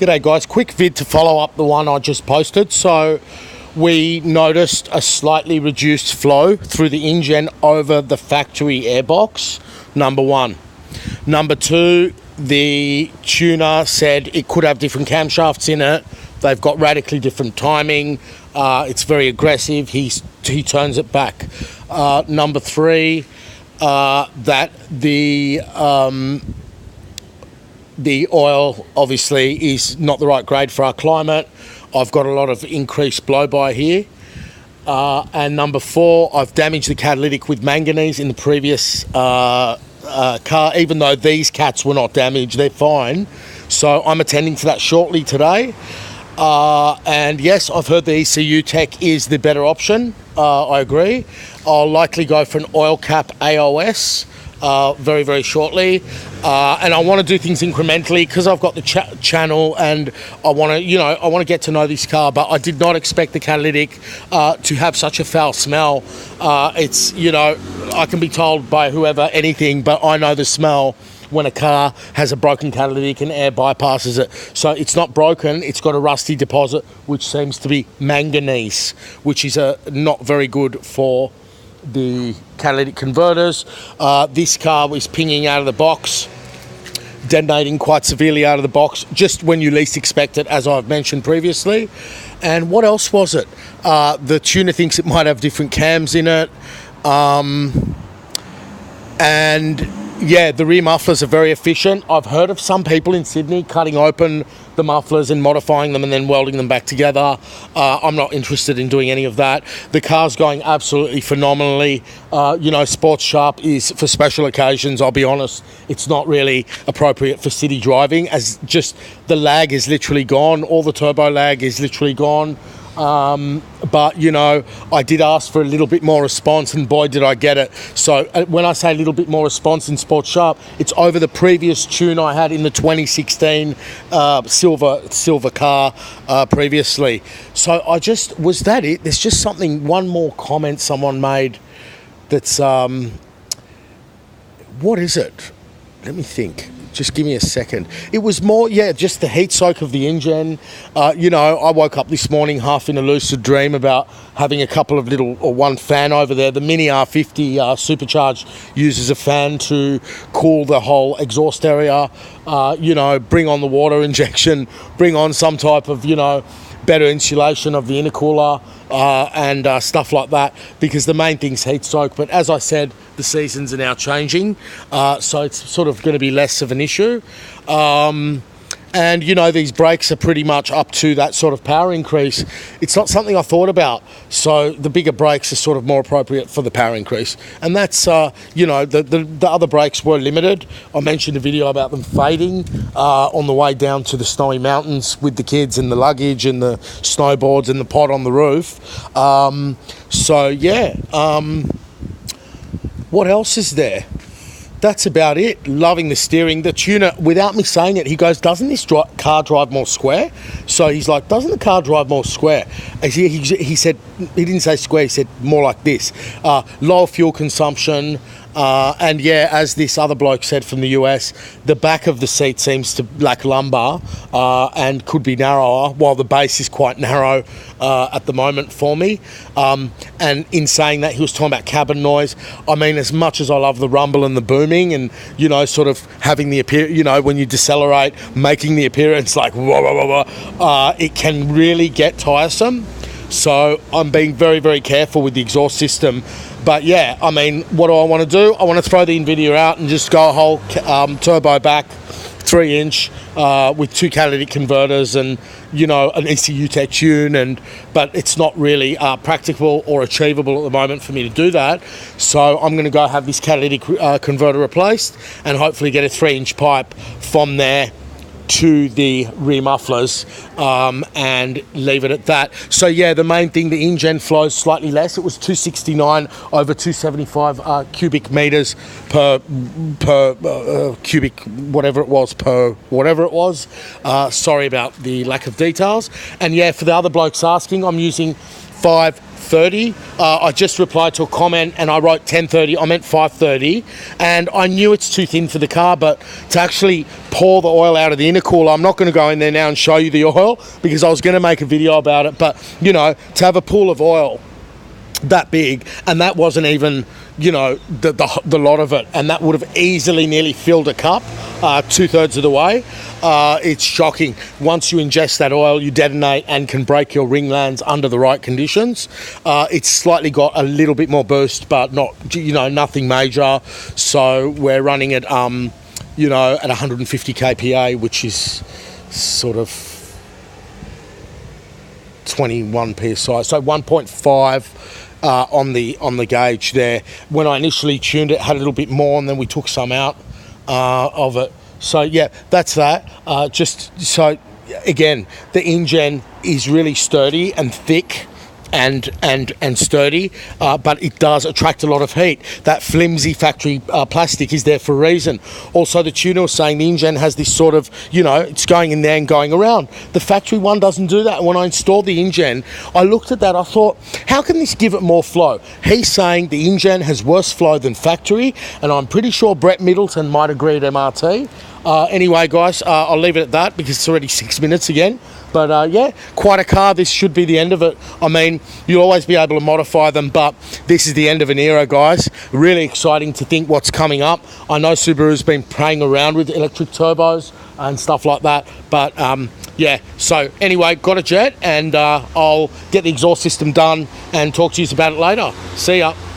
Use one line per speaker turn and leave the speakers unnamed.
G'day guys, quick vid to follow up the one I just posted. So we noticed a slightly reduced flow through the Ingen over the factory airbox, number one. Number two, the tuner said it could have different camshafts in it. They've got radically different timing. It's very aggressive. He turns it back. Number three, that the oil obviously is not the right grade for our climate. I've got a lot of increased blow-by here. And number four, I've damaged the catalytic with manganese in the previous car, even though these cats were not damaged, they're fine. So I'm attending to that shortly today. And yes, I've heard the ECU tech is the better option. I agree. I'll likely go for an oil cap AOS very, very shortly. And I want to do things incrementally because I've got the channel and I want to get to know this car, but I did not expect the catalytic to have such a foul smell. It's, I can be told by whoever anything, but I know the smell when a car has a broken catalytic and air bypasses it. So it's not broken, it's got a rusty deposit, which seems to be manganese, which is not very good for the catalytic converters. This car was pinging out of the box, detonating quite severely out of the box, just when you least expect it, as I've mentioned previously. And what else was it? The tuner thinks it might have different cams in it. And yeah, the rear mufflers are very efficient. I've heard of some people in Sydney cutting open the mufflers and modifying them and then welding them back together. I'm not interested in doing any of that. The car's going absolutely phenomenally. Sports sharp is for special occasions. I'll be honest, it's not really appropriate for city driving, as just the lag is literally gone. All the turbo lag is literally gone. But I did ask for a little bit more response, and boy did I get it. So when I say a little bit more response in Sports Sharp, it's over the previous tune I had in the 2016 silver car previously. So was that it? There's just one more comment someone made that's what is it? Let me think. Just give me a second. It was more, just the heat soak of the engine. I woke up this morning half in a lucid dream about having a couple of one fan over there. The Mini R50 supercharged uses a fan to cool the whole exhaust area. Bring on the water injection, bring on some type of, better insulation of the intercooler and stuff like that, because the main thing's heat soak. But as I said, the seasons are now changing, so it's sort of going to be less of an issue. And these brakes are pretty much up to that sort of power increase. It's not something I thought about, so the bigger brakes are sort of more appropriate for the power increase. And that's the other brakes were limited. I mentioned a video about them fading on the way down to the snowy mountains with the kids and the luggage and the snowboards and the pod on the roof. What else is there? That's about it. Loving the steering. The tuner, without me saying it, he goes, doesn't this car drive more square? So he's like, doesn't the car drive more square? He said, he didn't say square, he said more like this. Lower fuel consumption. And as this other bloke said from the US, the back of the seat seems to lack lumbar and could be narrower, while the base is quite narrow at the moment for me. And in saying that, he was talking about cabin noise. I mean, as much as I love the rumble and the booming and, sort of having the appearance, when you decelerate, making the appearance like wah, wah, wah, wah, it can really get tiresome. So I'm being very, very careful with the exhaust system. But what do I want to do? I want to throw the NVIDIA out and just go a whole turbo back, 3-inch, with 2 catalytic converters and, an ECU tech tune. But it's not really practical or achievable at the moment for me to do that. So I'm going to go have this catalytic converter replaced and hopefully get a 3-inch pipe from there to the rear mufflers and leave it at that. So the main thing, the Ingen flows slightly less. It was 269 over 275 cubic meters per cubic whatever it was. Sorry about the lack of details. And for the other blokes asking, I'm using 5:30. I just replied to a comment and I wrote 10:30. I meant 5:30, and I knew it's too thin for the car, but to actually pour the oil out of the intercooler, I'm not going to go in there now and show you the oil because I was going to make a video about it. But you know, to have a pool of oil that big, and that wasn't even, you know, the lot of it, and that would have easily nearly filled a cup 2/3 of the way. It's shocking. Once you ingest that oil, you detonate and can break your ringlands under the right conditions. It's slightly got a little bit more boost, but not, you know, nothing major. So we're running it, you know, at 150 kPa, which is sort of 21 psi, so 1.5 on the gauge there. When I initially tuned it, had a little bit more, and then we took some out of it. So yeah, that's that. Just so again, the Ingen is really sturdy and thick and sturdy, but it does attract a lot of heat. That flimsy factory plastic is there for a reason. Also, the tuner was saying the Ingen has this sort of, you know, it's going in there and going around. The factory one doesn't do that. And when I installed the Ingen, I looked at that, I thought, how can this give it more flow? He's saying the Ingen has worse flow than factory, and I'm pretty sure Brett Middleton might agree at MRT. Anyway, guys, I'll leave it at that because it's already 6 minutes again. But yeah, quite a car. This should be the end of it. I mean, you'll always be able to modify them, but this is the end of an era, guys. Really exciting to think what's coming up. I know Subaru's been playing around with electric turbos and stuff like that, but yeah. So anyway, got a jet, and I'll get the exhaust system done and talk to you about it later. See ya.